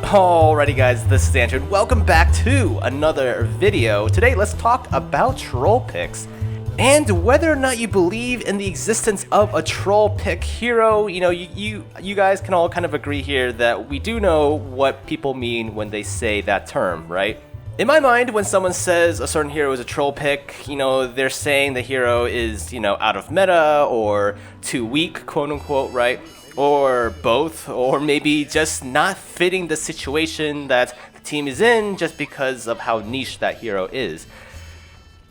Alrighty guys, this is Andrew and welcome back to another video. Today let's talk about troll picks and whether or not you believe in the existence of a troll pick hero. You know, you guys can all kind of agree here that we do know what people mean when they say that term, right? In my mind, when someone says a certain hero is a troll pick, you know, they're saying the hero is, you know, out of meta or too weak, quote unquote, right? Or both, or maybe just not fitting the situation that the team is in just because of how niche that hero is.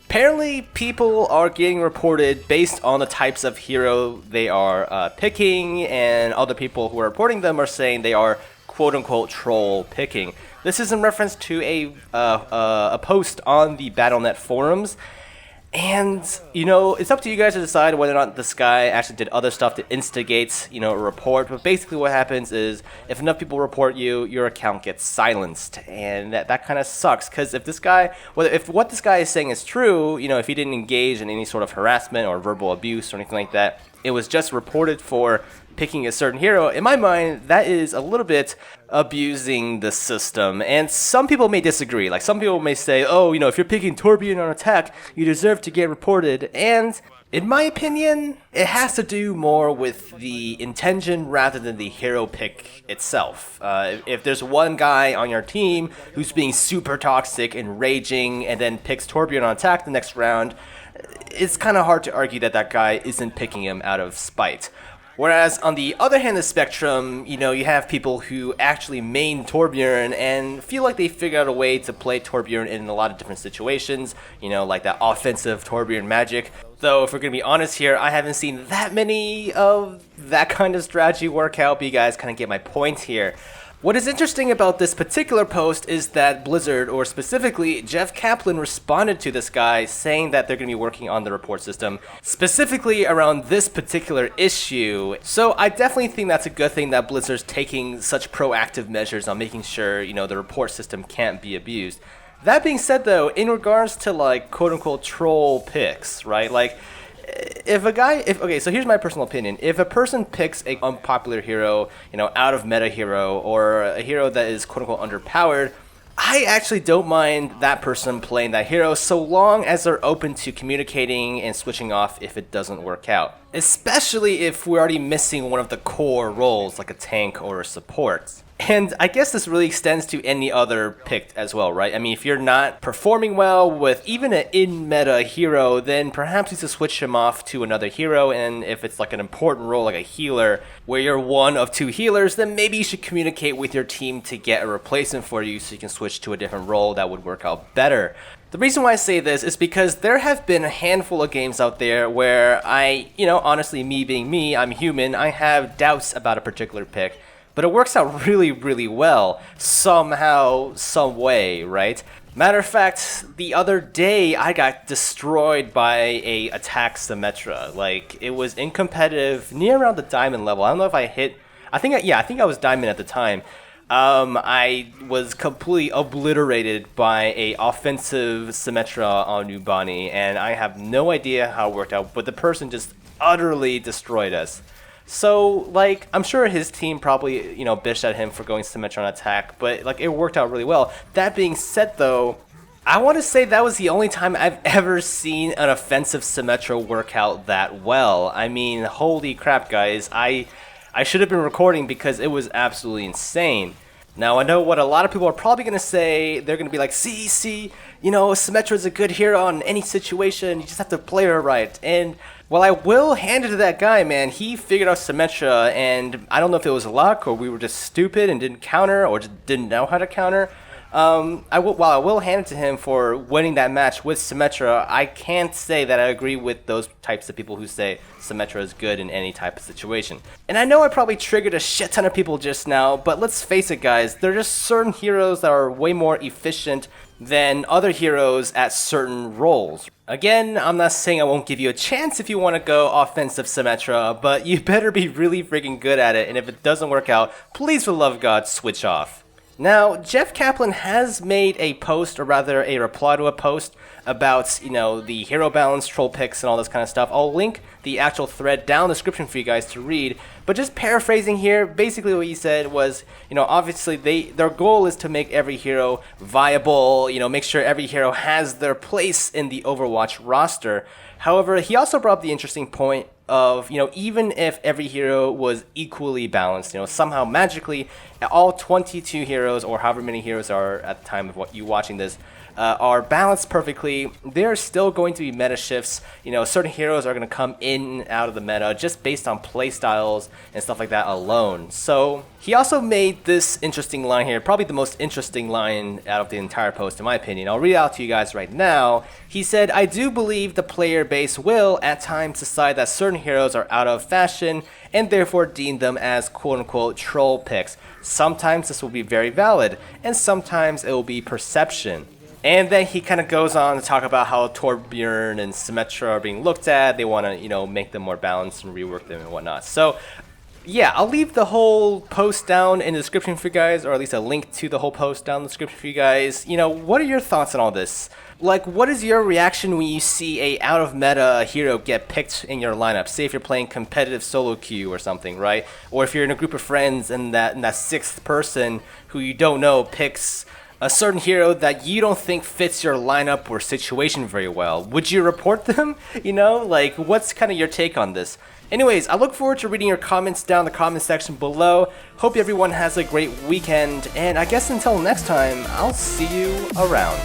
Apparently, people are getting reported based on the types of hero they are picking, and other people who are reporting them are saying they are quote-unquote troll picking. This is in reference to a post on the Battle.net forums. And, you know, it's up to you guys to decide whether or not this guy actually did other stuff to instigate, you know, a report. But basically what happens is if enough people report you, your account gets silenced. And that kind of sucks because if this guy, if what this guy is saying is true, you know, if he didn't engage in any sort of harassment or verbal abuse or anything like that, it was just reported for picking a certain hero. In my mind, that is a little bit abusing the system, and some people may disagree. Like, some people may say, oh, you know, if you're picking Torbjorn on attack, you deserve to get reported. And in my opinion, it has to do more with the intention rather than the hero pick itself. If there's one guy on your team who's being super toxic and raging and then picks Torbjorn on attack the next round, it's kind of hard to argue that that guy isn't picking him out of spite. Whereas on the other hand of the spectrum, you know, you have people who actually main Torbjorn and feel like they figured out a way to play Torbjorn in a lot of different situations, you know, like that offensive Torbjorn magic. Though, if we're going to be honest here, I haven't seen that many of that kind of strategy work out, but you guys kind of get my point here. What is interesting about this particular post is that Blizzard, or specifically Jeff Kaplan, responded to this guy saying that they're going to be working on the report system, specifically around this particular issue. So I definitely think that's a good thing that Blizzard's taking such proactive measures on making sure, you know, the report system can't be abused. That being said though, in regards to like quote-unquote troll picks, right, like, okay, so here's my personal opinion. If a person picks a unpopular hero, you know, out of meta hero, or a hero that is quote-unquote underpowered, I actually don't mind that person playing that hero so long as they're open to communicating and switching off if it doesn't work out. Especially if we're already missing one of the core roles like a tank or a support. And I guess this really extends to any other pick as well, right? I mean, if you're not performing well with even an in-meta hero, then perhaps you should switch him off to another hero. And if it's like an important role like a healer, where you're one of two healers, then maybe you should communicate with your team to get a replacement for you so you can switch to a different role that would work out better. The reason why I say this is because there have been a handful of games out there where you know, honestly, me being me, I'm human, I have doubts about a particular pick. But it works out really, really well, somehow, some way, right? Matter of fact, the other day, I got destroyed by a attack Symmetra. Like, it was in competitive, near around the diamond level. I don't know if I hit, I think I was diamond at the time. I was completely obliterated by a offensive Symmetra on Nubani, and I have no idea how it worked out, but the person just utterly destroyed us. So, like, I'm sure his team probably, you know, bitched at him for going Symmetra on attack, but, like, it worked out really well. That being said, though, I want to say that was the only time I've ever seen an offensive Symmetra work out that well. I mean, holy crap, guys. I should have been recording because it was absolutely insane. Now, I know what a lot of people are probably going to say. They're going to be like, see, you know, Symmetra is a good hero in any situation. You just have to play her right. And, well, I will hand it to that guy, man. He figured out Symmetra, and I don't know if it was luck or we were just stupid and didn't counter or just didn't know how to counter. While I will hand it to him for winning that match with Symmetra, I can't say that I agree with those types of people who say Symmetra is good in any type of situation. And I know I probably triggered a shit ton of people just now, but let's face it, guys, there are just certain heroes that are way more efficient than other heroes at certain roles. Again, I'm not saying I won't give you a chance if you want to go offensive Symmetra, but you better be really freaking good at it, and if it doesn't work out, please for the love of God, switch off. Now, Jeff Kaplan has made a post, or rather a reply to a post, about, the hero balance, troll picks, and all this kind of stuff. I'll link the actual thread down in the description for you guys to read. But just paraphrasing here, basically what he said was, obviously their goal is to make every hero viable, make sure every hero has their place in the Overwatch roster. However, he also brought up the interesting point of, even if every hero was equally balanced, somehow magically all 22 heroes, or however many heroes are at the time of what you watching this, are balanced perfectly, there's still going to be meta shifts. Certain heroes are going to come in and out of the meta just based on play styles and stuff like that alone. So he also made this interesting line here, probably the most interesting line out of the entire post in my opinion. I'll read it out to you guys right now. He said, "I do believe the player base will at times decide that certain heroes are out of fashion and therefore deem them as quote-unquote troll picks. Sometimes this will be very valid, and sometimes it will be perception." And then he kind of goes on to talk about how Torbjorn and Symmetra are being looked at. They want to, make them more balanced and rework them and whatnot. So, yeah, I'll leave the whole post down in the description for you guys, or at least a link to the whole post down in the description for you guys. What are your thoughts on all this? Like, what is your reaction when you see a out-of-meta hero get picked in your lineup? Say if you're playing competitive solo queue or something, right? Or if you're in a group of friends and that sixth person who you don't know picks a certain hero that you don't think fits your lineup or situation very well. Would you report them? What's kind of your take on this? Anyways, I look forward to reading your comments down in the comment section below. Hope everyone has a great weekend, and I guess until next time, I'll see you around.